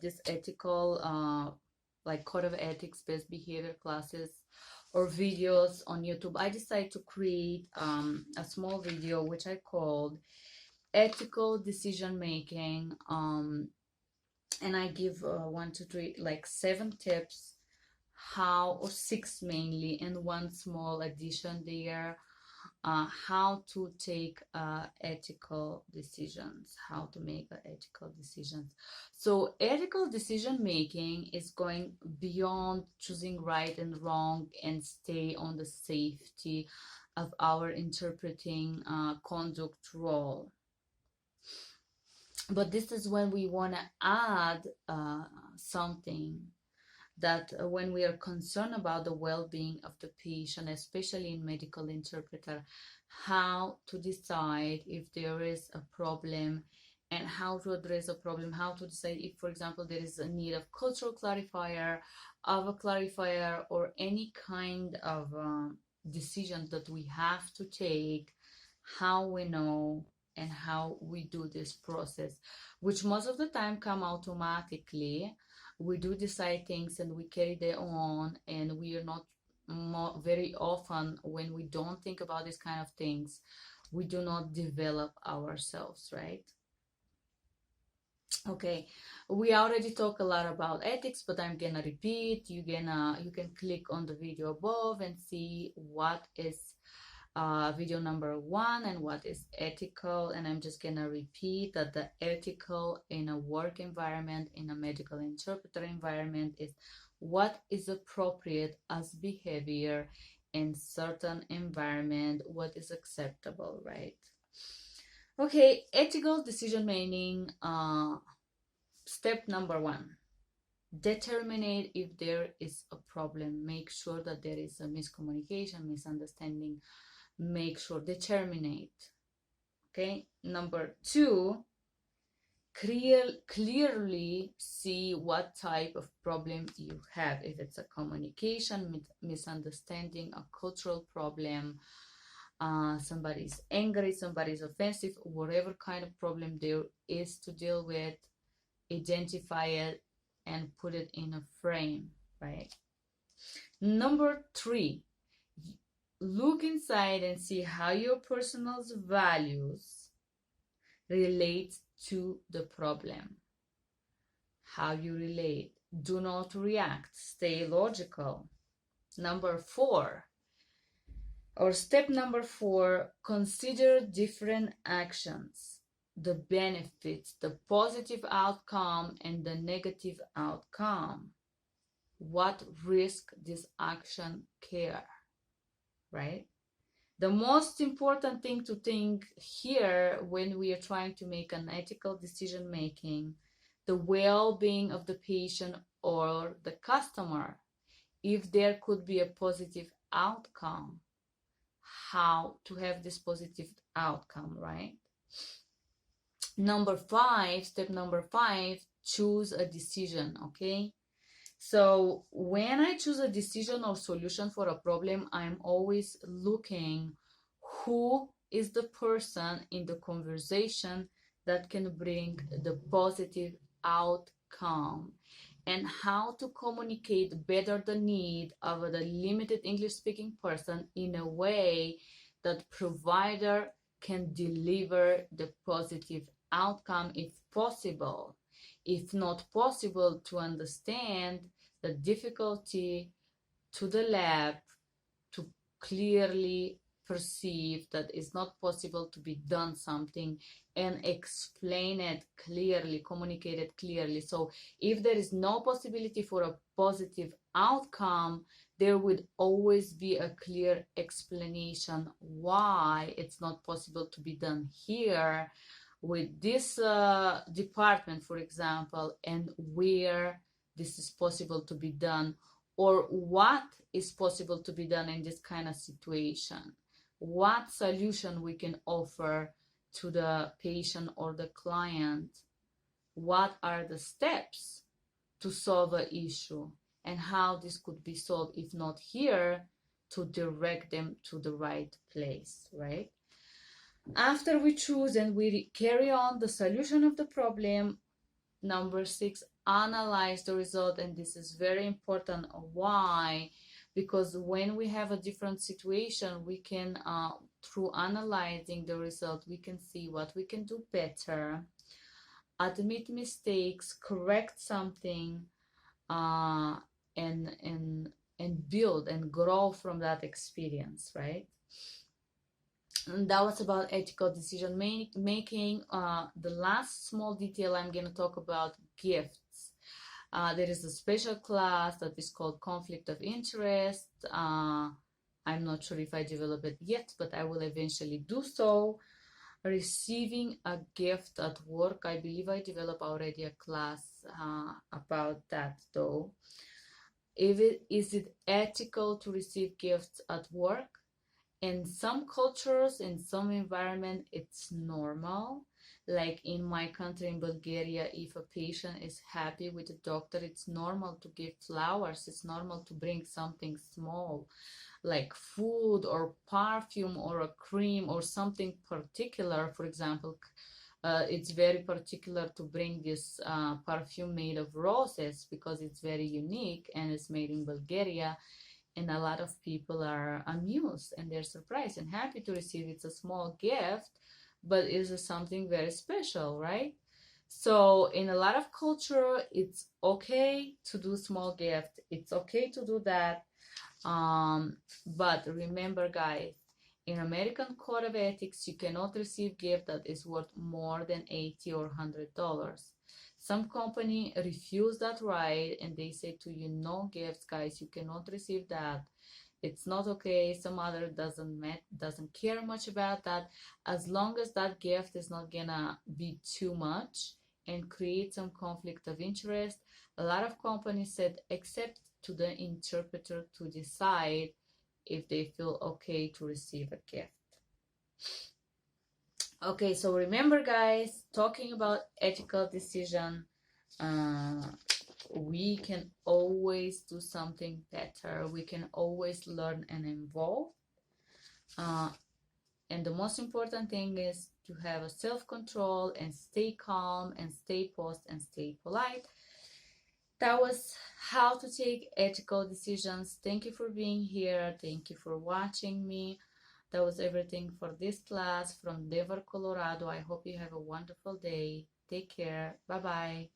this ethical, like code of ethics, best behavior classes or videos on YouTube, I decided to create a small video which I called Ethical Decision Making. And I give 1, 2, 3, like 7 tips, how, or 6 mainly, and one small addition there, how to take ethical decisions, how to make ethical decisions. So ethical decision making is going beyond choosing right and wrong and stay on the safety of our interpreting conduct role. But this is when we want to add something, that when we are concerned about the well-being of the patient, especially in medical interpreter, how to decide if there is a problem and how to address a problem, how to decide if, for example, there is a need of cultural clarifier, of a clarifier, or any kind of decision that we have to take, how we know and how we do this process, which most of the time come automatically. We do decide things and we carry them on, and we are not very often, when we don't think about these kind of things, we do not develop ourselves, right? Okay, we already talked a lot about ethics, but I'm gonna repeat. You can click on the video above and see what is video number 1 and what is ethical. And I'm just gonna repeat that the ethical in a work environment, in a medical interpreter environment, is what is appropriate as behavior in certain environment, what is acceptable, right? Okay, ethical decision making. Step number 1, determine if there is a problem. Make sure that there is a miscommunication, misunderstanding. Make sure, determine. Okay, number 2, clearly see what type of problem you have. If it's a communication misunderstanding, a cultural problem, somebody's angry, somebody's offensive, whatever kind of problem there is to deal with, identify it and put it in a frame, right? Number 3, look inside and see how your personal values relate to the problem. How you relate. Do not react. Stay logical. Number 4, or step number 4, consider different actions, the benefits, the positive outcome and the negative outcome. What risk this action care, right? The most important thing to think here when we are trying to make an ethical decision making, the well-being of the patient or the customer, if there could be a positive outcome, how to have this positive outcome, right? Number 5, step number 5, choose a decision, okay? So when I choose a decision or solution for a problem, I'm always looking who is the person in the conversation that can bring the positive outcome, and how to communicate better the need of the limited English speaking person in a way that provider can deliver the positive outcome if possible. If not possible, to understand the difficulty to the lab to clearly perceive that it's not possible to be done something, and explain it clearly, communicate it clearly. So if there is no possibility for a positive outcome, there would always be a clear explanation why it's not possible to be done here with this department, for example, and where this is possible to be done, or what is possible to be done in this kind of situation, what solution we can offer to the patient or the client, what are the steps to solve an issue, and how this could be solved, if not here, to direct them to the right place, right? After we choose and we carry on the solution of the problem, number 6, analyze the result, and this is very important. Why? Because when we have a different situation, we can, through analyzing the result, we can see what we can do better, admit mistakes, correct something, uh, and build and grow from that experience, right? And that was about ethical decision making. The last small detail I'm going to talk about, gifts. There is a special class that is called conflict of interest. I'm not sure if I develop it yet, but I will eventually do so. Receiving a gift at work, I believe I developed already a class about that though. Is it ethical to receive gifts at work? In some cultures, in some environment, it's normal. Like in my country, in Bulgaria, if a patient is happy with the doctor, it's normal to give flowers. It's normal to bring something small, like food or perfume or a cream or something particular. For example, it's very particular to bring this perfume made of roses because it's very unique and it's made in Bulgaria, and a lot of people are amused and they're surprised and happy to receive. It's a small gift, but it's something very special, right? So in a lot of culture, it's okay to do small gift. It's okay to do that. But remember, guys, in American Code of Ethics, you cannot receive gift that is worth more than $80 or $100. Some company refuse that right, and they say to you, no gifts, guys, you cannot receive that. It's not okay. Some other doesn't care much about that, as long as that gift is not gonna be too much and create some conflict of interest. A lot of companies said except to the interpreter to decide if they feel okay to receive a gift. Okay, so remember, guys, talking about ethical decision, we can always do something better. We can always learn and evolve. And the most important thing is to have a self-control and stay calm and stay posed and stay polite. That was how to take ethical decisions. Thank you for being here. Thank you for watching me. That was everything for this class from Denver, Colorado. I hope you have a wonderful day. Take care. Bye-bye.